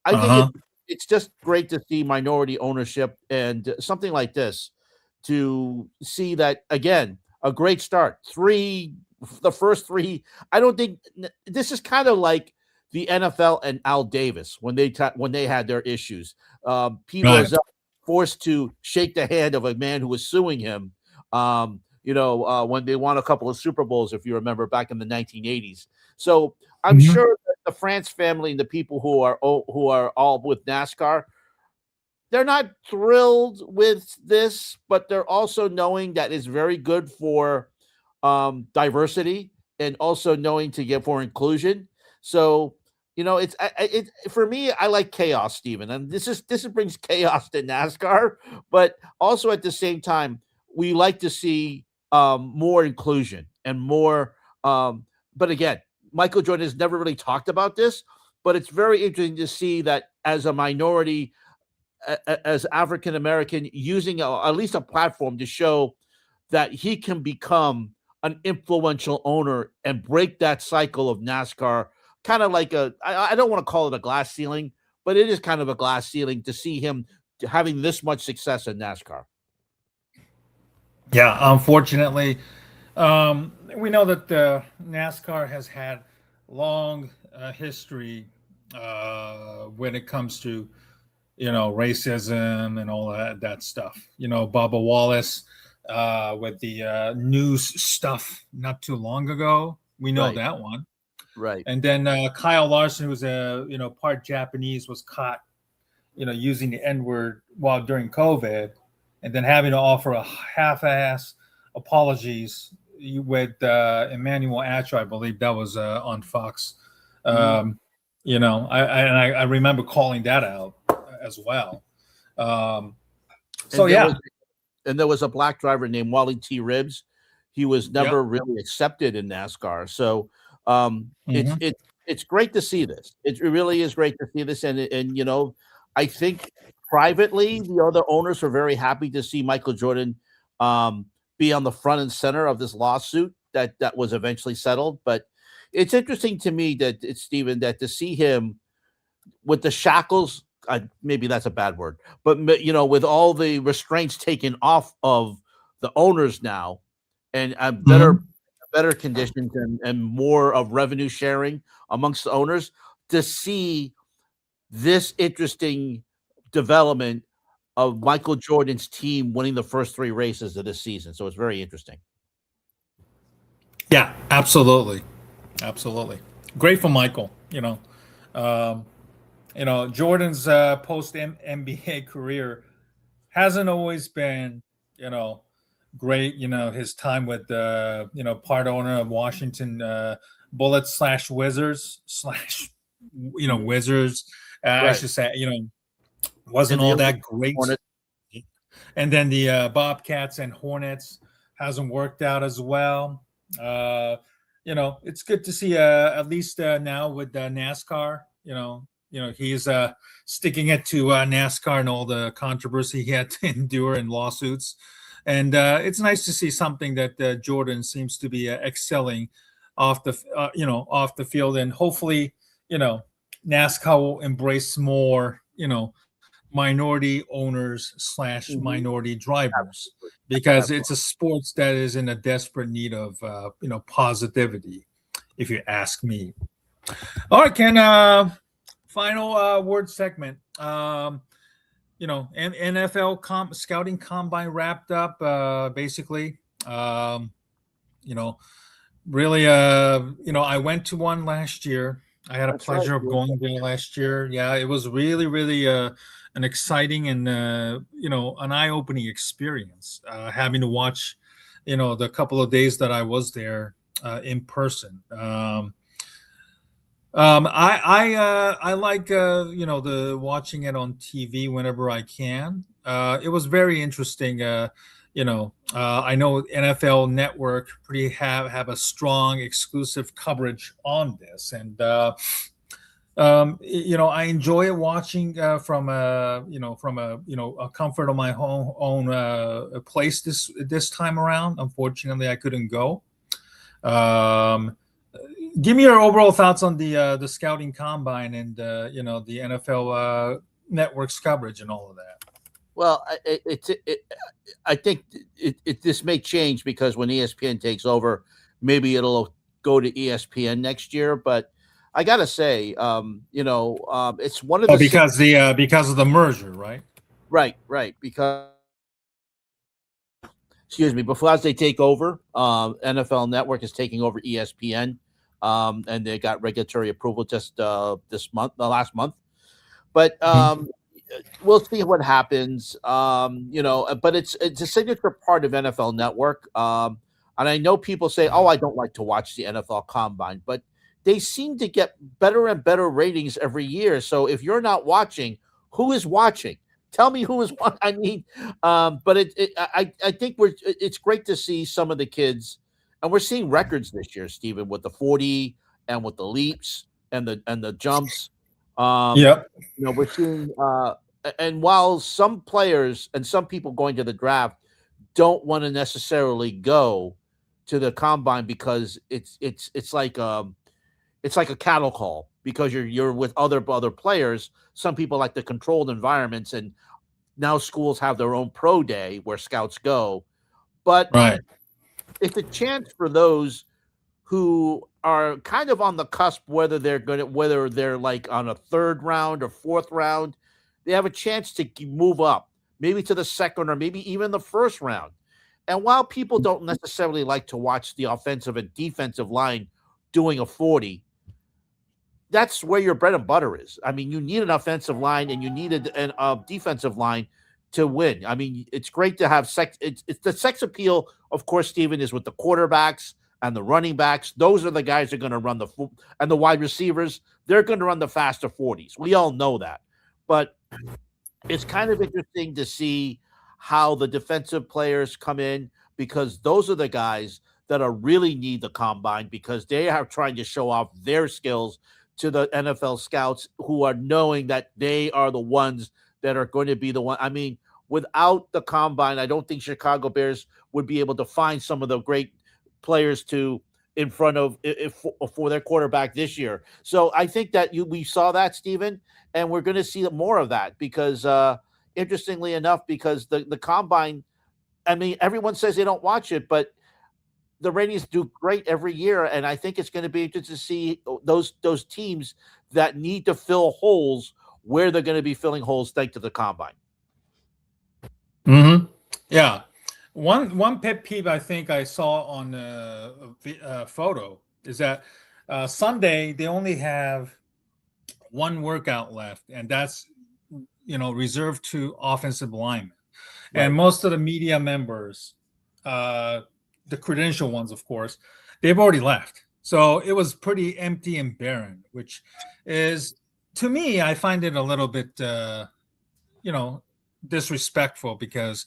Speaker 2: I think it's just great to see minority ownership and something like this, to see that again, a great start. The first 3. I don't think this is kind of like the NFL and Al Davis when they had their issues. Pete
Speaker 1: Right.
Speaker 2: was forced to shake the hand of a man who was suing him. When they won a couple of Super Bowls, if you remember, back in the 1980s. So I'm sure that the France family and the people who are all with NASCAR, they're not thrilled with this, but they're also knowing that it's very good for diversity and also knowing to get for inclusion. So it's for me. I like chaos, Stephen, and this brings chaos to NASCAR, but also at the same time, we like to see more inclusion and more. But again, Michael Jordan has never really talked about this, but it's very interesting to see that as a minority, as African American, using at least a platform to show that he can become an influential owner and break that cycle of NASCAR. Kind of like I don't want to call it a glass ceiling, but it is kind of a glass ceiling to see him having this much success in NASCAR.
Speaker 1: Yeah, unfortunately, we know that NASCAR has had long history when it comes to racism and all that stuff. Bubba Wallace with the news stuff not too long ago. We know that one.
Speaker 2: Right.
Speaker 1: And then Kyle Larson, who's part Japanese, was caught using the N-word while during COVID, and then having to offer a half-ass apologies with Emmanuel Acho, I believe that was on Fox. I remember calling that out as well.
Speaker 2: And there was a black driver named Wally T. Ribbs. He was never really accepted in NASCAR. So it's great to see this. It really is great to see this, and I think privately, the other owners are very happy to see Michael Jordan be on the front and center of this lawsuit that was eventually settled. But it's interesting to me that it's Stephen, that to see him with the shackles, maybe that's a bad word, but with all the restraints taken off of the owners now, and better conditions and more of revenue sharing amongst the owners, to see this interesting development of Michael Jordan's team winning the first 3 races of this season. So it's very interesting.
Speaker 1: Yeah, absolutely, absolutely. Great for Michael. Jordan's post NBA career hasn't always been, great. His time with part owner of Washington Bullets / Wizards / Wizards. I
Speaker 2: Right.
Speaker 1: should say, wasn't all that great.
Speaker 2: Hornets.
Speaker 1: And then the Bobcats and Hornets hasn't worked out as well. It's good to see at least now with NASCAR. He's sticking it to NASCAR and all the controversy he had to endure and lawsuits. And it's nice to see something that Jordan seems to be excelling off the field, and hopefully, NASCAR will embrace more, minority owners / minority drivers, because it's a sport that is in a desperate need of positivity, if you ask me. All right, Ken. Final word segment. NFL scouting combine wrapped up. Basically, really. I went to one last year. I had a pleasure of going there last year. Yeah, it was really, really an exciting and an eye-opening experience. Having to watch, the couple of days that I was there in person. I like the watching it on TV whenever I can. It was very interesting. I know NFL Network have a strong exclusive coverage on this, and I enjoy watching from a comfort of my own place this time around. Unfortunately, I couldn't go. Give me your overall thoughts on the scouting combine and the NFL Network's coverage and all of that.
Speaker 2: Well, I think this may change because when ESPN takes over, maybe it'll go to ESPN next year. But I gotta say, it's one of the
Speaker 1: because of the merger, right?
Speaker 2: Right. Because excuse me, before as they take over, NFL Network is taking over ESPN, and they got regulatory approval just last month. But we'll see what happens. But it's a signature part of NFL Network. And I know people say, "Oh, I don't like to watch the NFL Combine," but they seem to get better and better ratings every year. So if you're not watching, who is watching? Tell me who is watching. I mean, but I think it's great to see some of the kids, and we're seeing records this year, Stephen, with the 40 and with the leaps and the jumps.
Speaker 1: Yep.
Speaker 2: We're seeing, and while some players and some people going to the draft don't want to necessarily go to the combine because it's like a cattle call because you're with other players. Some people like the controlled environments, and now schools have their own pro day where scouts go. But
Speaker 1: right,
Speaker 2: it's a chance for those who are kind of on the cusp, whether they're like on a 3rd round or 4th round, they have a chance to move up, maybe to the 2nd or maybe even the 1st round. And while people don't necessarily like to watch the offensive and defensive line doing a 40, that's where your bread and butter is. I mean, you need an offensive line and you need a defensive line to win. I mean, it's great to have sex. It's the sex appeal, of course, Stephen, is with the quarterbacks and the running backs. Those are the guys that are going to run and the wide receivers. They're going to run the faster 40s. We all know that. But it's kind of interesting to see how the defensive players come in, because those are the guys that are really need the combine, because they are trying to show off their skills to the NFL scouts who are knowing that they are the ones that are going to be the one. I mean, without the combine, I don't think Chicago Bears would be able to find some of the great players to in front of for their quarterback this year. So I think that we saw that, Stephen, and we're going to see more of that because interestingly enough, because the combine, I mean, everyone says they don't watch it, but the ratings do great every year, and I think it's going to be interesting to see those teams that need to fill holes where they're going to be filling holes thanks to the combine.
Speaker 1: Mm-hmm. Yeah. One pet peeve I think I saw on a photo is that Sunday they only have one workout left, and that's reserved to offensive linemen.
Speaker 2: Right.
Speaker 1: And most of the media members, the credential ones, of course, they've already left. So it was pretty empty and barren, which is, to me, I find it a little bit, disrespectful because,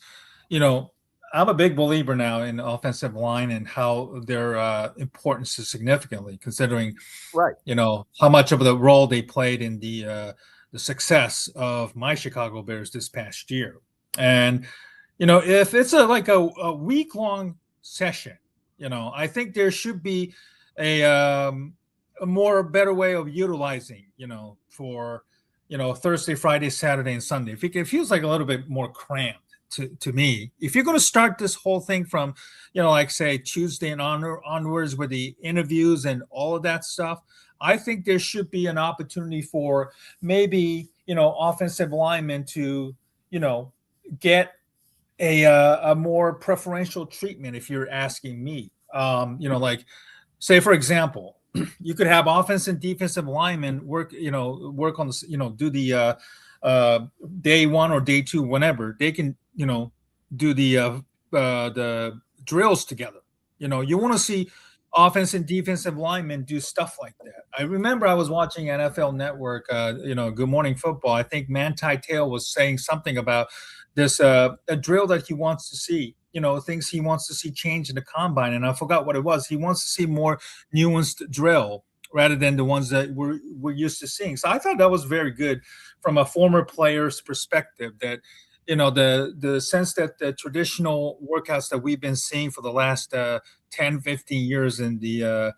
Speaker 1: I'm a big believer now in offensive line and how their importance is significantly, considering,
Speaker 2: right,
Speaker 1: how much of the role they played in the success of my Chicago Bears this past year. And if it's a week-long session, I think there should be a more better way of utilizing, for Thursday, Friday, Saturday, and Sunday. It feels like a little bit more cramped to me. If you're going to start this whole thing from, say Tuesday and onwards with the interviews and all of that stuff, I think there should be an opportunity for maybe offensive linemen to get a more preferential treatment, if you're asking me. Say for example, you could have offense and defensive linemen work on the do the day one or day two, whenever they can do the drills together. You want to see offense and defensive linemen do stuff like that. I remember I was watching NFL Network, Good Morning Football. I think Manti Te'o was saying something about this a drill that he wants to see, things he wants to see change in the combine, and I forgot what it was. He wants to see more nuanced drill rather than the ones that we're used to seeing. So I thought that was very good from a former player's perspective, that the sense that the traditional workouts that we've been seeing for the last 10, 15 years in the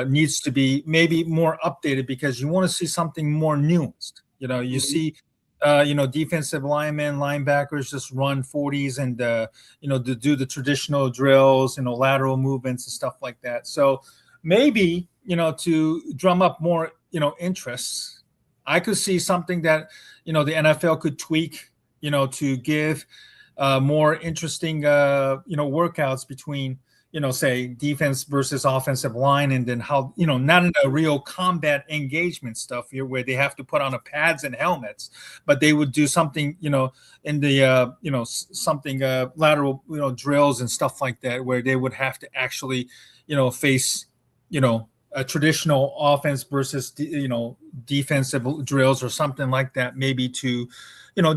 Speaker 1: needs to be maybe more updated, because you want to see something more nuanced. You see defensive linemen, linebackers just run 40s and to do the traditional drills, lateral movements and stuff like that. So maybe to drum up more interests, I could see something that the NFL could tweak, to give more interesting workouts between say defense versus offensive line, and then how, not in a real combat engagement stuff here where they have to put on pads and helmets, but they would do something, in the, something lateral, drills and stuff like that, where they would have to actually, face, a traditional offense versus, defensive drills or something like that, maybe to,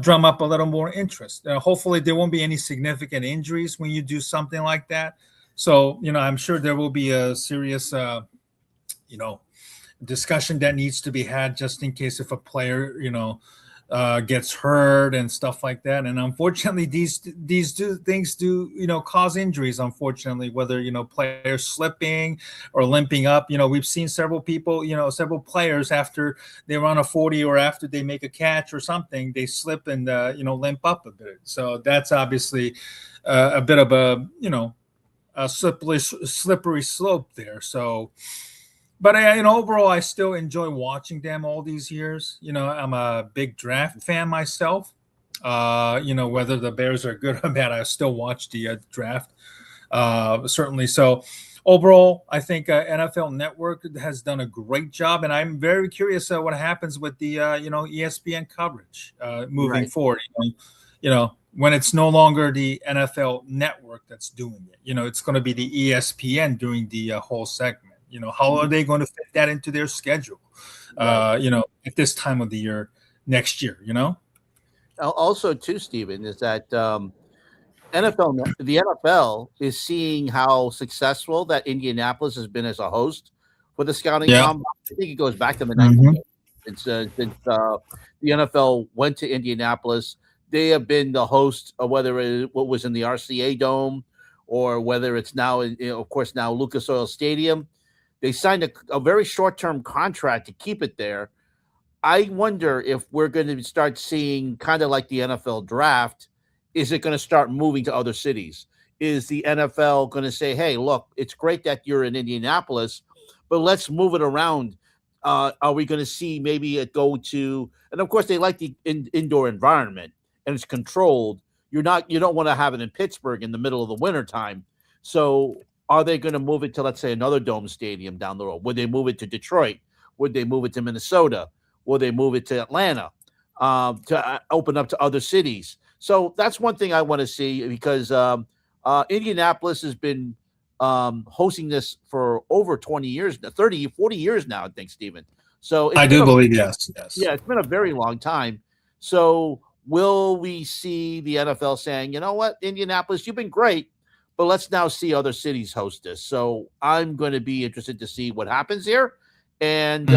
Speaker 1: drum up a little more interest. Hopefully there won't be any significant injuries when you do something like that. So, I'm sure there will be a serious, discussion that needs to be had just in case if a player, gets hurt and stuff like that. And unfortunately, these things do, cause injuries, unfortunately, whether, players slipping or limping up. We've seen several people, several players after they run a 40 or after they make a catch or something, they slip and, limp up a bit. So that's obviously a bit of a slippery slope there. So, but overall, I still enjoy watching them all these years. I'm a big draft fan myself. Whether the Bears are good or bad, I still watch the draft. Certainly. So overall, I think NFL Network has done a great job, and I'm very curious what happens with the ESPN coverage moving forward. When it's no longer the NFL Network that's doing it, it's going to be the ESPN doing the whole segment. How are they going to fit that into their schedule, at this time of the year next year,
Speaker 2: Also, too, Stephen, is that the NFL is seeing how successful that Indianapolis has been as a host for the scouting combine. I think it goes back to the 90s. Since the NFL went to Indianapolis. They have been the host of what was in the RCA Dome, or whether it's now, of course, now Lucas Oil Stadium. They signed a very short-term contract to keep it there. I wonder if we're going to start seeing, kind of like the NFL draft, is it going to start moving to other cities? Is the NFL going to say, hey, look, it's great that you're in Indianapolis, but let's move it around? Are we going to see maybe it go to, and of course, they like the indoor environment and it's controlled. You don't want to have it in Pittsburgh in the middle of the winter time. So are they going to move it to, let's say, another dome stadium down the road? Would they move it to Detroit? Would they move it to Minnesota? Will they move it to Atlanta to open up to other cities? So that's one thing I want to see, because Indianapolis has been hosting this for over 20 years, 30, 40 years now, I think, Stephen. So
Speaker 1: I do believe, yes.
Speaker 2: Yeah, it's been a very long time. So will we see the NFL saying, you know what, Indianapolis, you've been great, but let's now see other cities host this? So I'm going to be interested to see what happens here. And,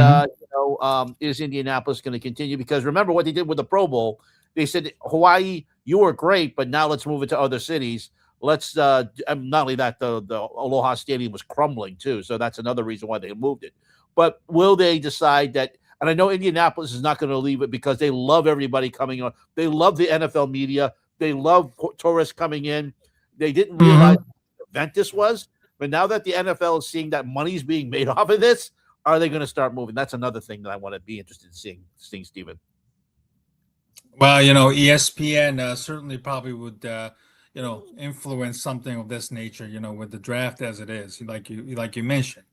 Speaker 2: is Indianapolis going to continue? Because remember what they did with the Pro Bowl. They said, Hawaii, you were great, but now let's move it to other cities. Let's not only that, the Aloha Stadium was crumbling too. So that's another reason why they moved it. But will they decide that? And I know Indianapolis is not going to leave it, because they love everybody coming on. They love the NFL media. They love tourists coming in. They didn't realize what event this was. But now that the NFL is seeing that money's being made off of this, are they going to start moving? That's another thing that I want to be interested in seeing, Stephen.
Speaker 1: Well, ESPN certainly probably would, influence something of this nature, with the draft as it is, like you mentioned,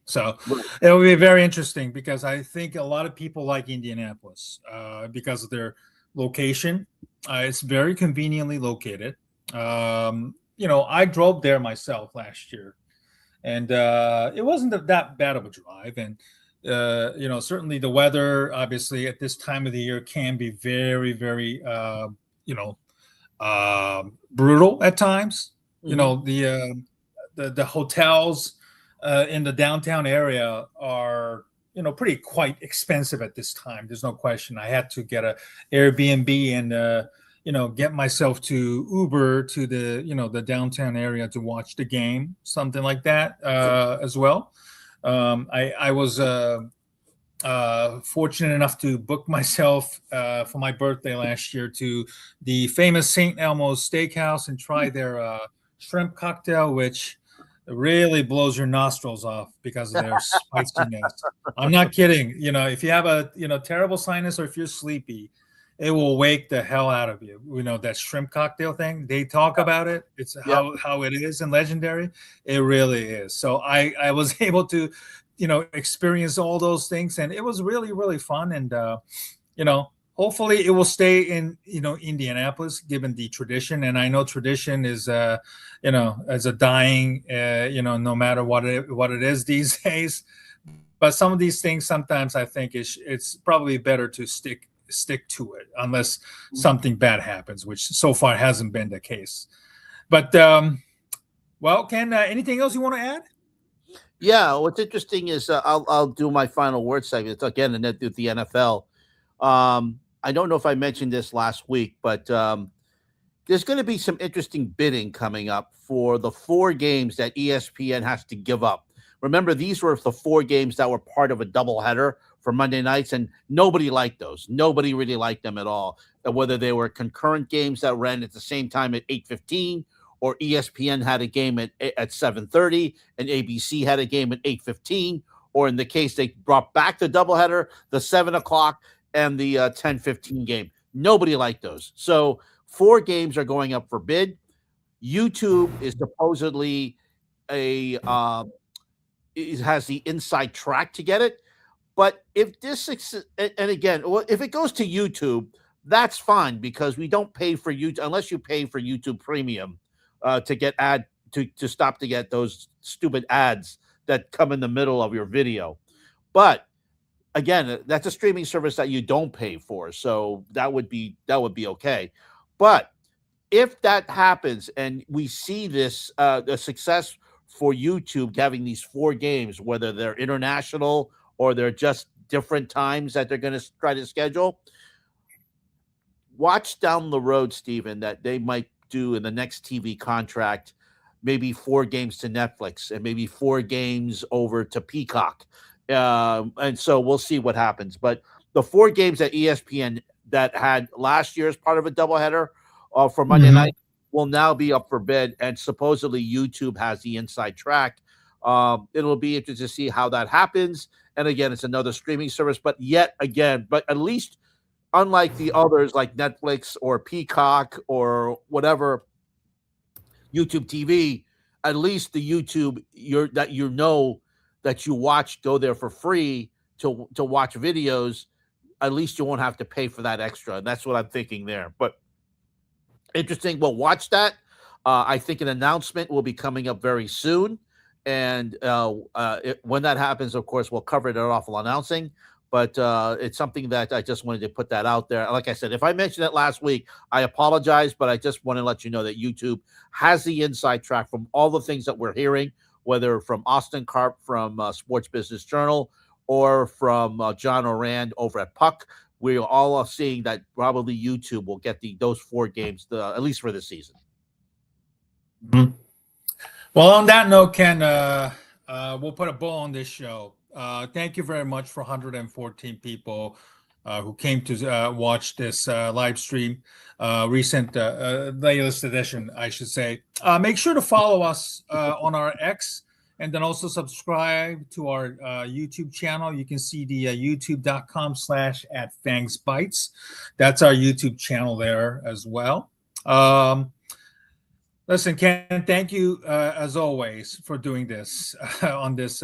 Speaker 1: So
Speaker 2: Right.
Speaker 1: it will be very interesting, because I think a lot of people like Indianapolis because of their location. It's very conveniently located. I drove there myself last year, and it wasn't that bad of a drive. And certainly the weather, obviously, at this time of the year can be very, very, brutal at times. The hotels in the downtown area are pretty quite expensive at this time. There's no question. I had to get a Airbnb and get myself to Uber to the downtown area to watch the game, something like that as well. I was fortunate enough to book myself for my birthday last year to the famous St. Elmo's Steakhouse and try their shrimp cocktail, which really blows your nostrils off because of their spiciness. I'm not kidding. If you have a terrible sinus, or if you're sleepy, it will wake the hell out of you. That shrimp cocktail thing, they talk about it. It's how it is in Legendary. It really is. So I was able to experience all those things, and it was really, really fun. And hopefully it will stay in Indianapolis, given the tradition. And I know tradition is as a dying no matter what it is these days. But some of these things, sometimes I think it's probably better to stick to it, unless something bad happens, which so far hasn't been the case. But well, Ken, anything else you want to add?
Speaker 2: Yeah, what's interesting is I'll do my final word segment again, and then do the NFL. I don't know if I mentioned this last week, but there's going to be some interesting bidding coming up for the 4 games that ESPN has to give up. Remember, these were the 4 games that were part of a doubleheader for Monday nights, and nobody liked those. Nobody really liked them at all. Whether they were concurrent games that ran at the same time at 8:15, or ESPN had a game at 7:30, and ABC had a game at 8:15, or in the case they brought back the doubleheader, the 7 o'clock and the 10:15 game. Nobody liked those. So 4 games are going up for bid. YouTube is supposedly it has the inside track to get it. But if this, and again, if it goes to YouTube, that's fine, because we don't pay for YouTube unless you pay for YouTube Premium to get to stop to get those stupid ads that come in the middle of your video. But again, that's a streaming service that you don't pay for, so that would be okay. But if that happens and we see this the success for YouTube having these 4 games, whether they're international or they're just different times that they're going to try to schedule. Watch down the road, Steven, that they might do in the next TV contract, maybe 4 games to Netflix and maybe 4 games over to Peacock. And so we'll see what happens. But the 4 games that ESPN that had last year as part of a doubleheader for Monday night will now be up for bid. And supposedly YouTube has the inside track. It'll be interesting to see how that happens. And again, it's another streaming service. But at least unlike the others like Netflix or Peacock or whatever, YouTube TV, at least the YouTube that you watch go there for free to watch videos. At least you won't have to pay for that extra. And that's what I'm thinking there. But interesting. We'll watch that. I think an announcement will be coming up very soon. And when that happens, of course, we'll cover it off while announcing. But it's something that I just wanted to put that out there. Like I said, if I mentioned it last week, I apologize, but I just want to let you know that YouTube has the inside track from all the things that we're hearing, whether from Austin Karp from Sports Business Journal or from John Oran over at Puck. We all are seeing that probably YouTube will get those 4 games, at least for this season.
Speaker 1: Mm-hmm. Well, on that note, Ken, we'll put a bow on this show. Thank you very much for 114 people who came to watch this live stream, recent latest edition, I should say. Make sure to follow us on our X, and then also subscribe to our YouTube channel. You can see the youtube.com/@FangsBites. That's our YouTube channel there as well. Listen, Ken, thank you as always for doing this on this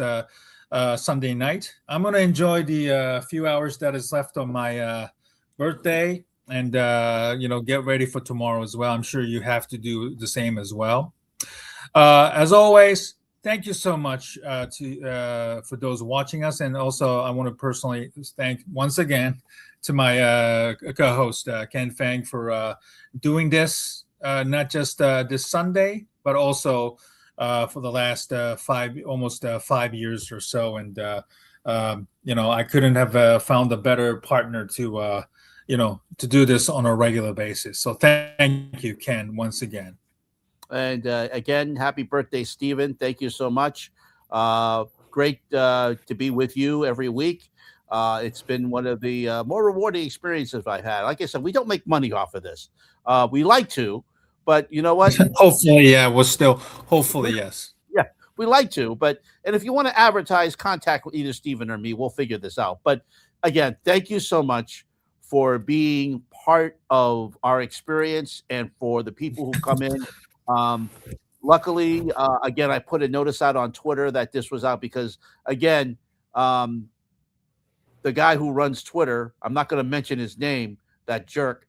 Speaker 1: Sunday night. I'm going to enjoy the few hours that is left on my birthday and, get ready for tomorrow as well. I'm sure you have to do the same as well. As always, thank you so much for those watching us. And also, I want to personally thank once again to my co-host, Ken Fang, for doing this, not just this Sunday, but also for the last almost 5 years or so. And, I couldn't have found a better partner to do this on a regular basis. So thank you, Ken, once again.
Speaker 2: And again, happy birthday, Steven. Thank you so much. Great to be with you every week. It's been one of the more rewarding experiences I've had. Like I said, we don't make money off of this. We like to, but you know what?
Speaker 1: Hopefully, yeah, hopefully, yes.
Speaker 2: Yeah, we like to. And if you want to advertise, contact with either Steven or me. We'll figure this out. But again, thank you so much for being part of our experience and for the people who come in. Luckily, again, I put a notice out on Twitter that this was out because, again, the guy who runs Twitter, I'm not going to mention his name, that jerk.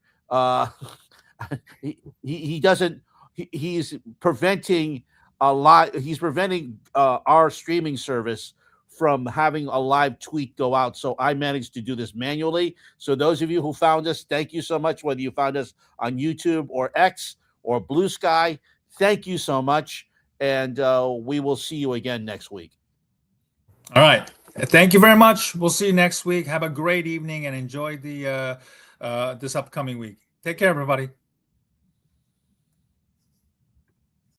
Speaker 2: He's preventing our streaming service from having a live tweet go out. So I managed to do this manually. So those of you who found us, thank you so much. Whether you found us on YouTube or X or Blue Sky, thank you so much. And we will see you again next week.
Speaker 1: All right. Thank you very much. We'll see you next week. Have a great evening and enjoy this upcoming week. Take care, everybody.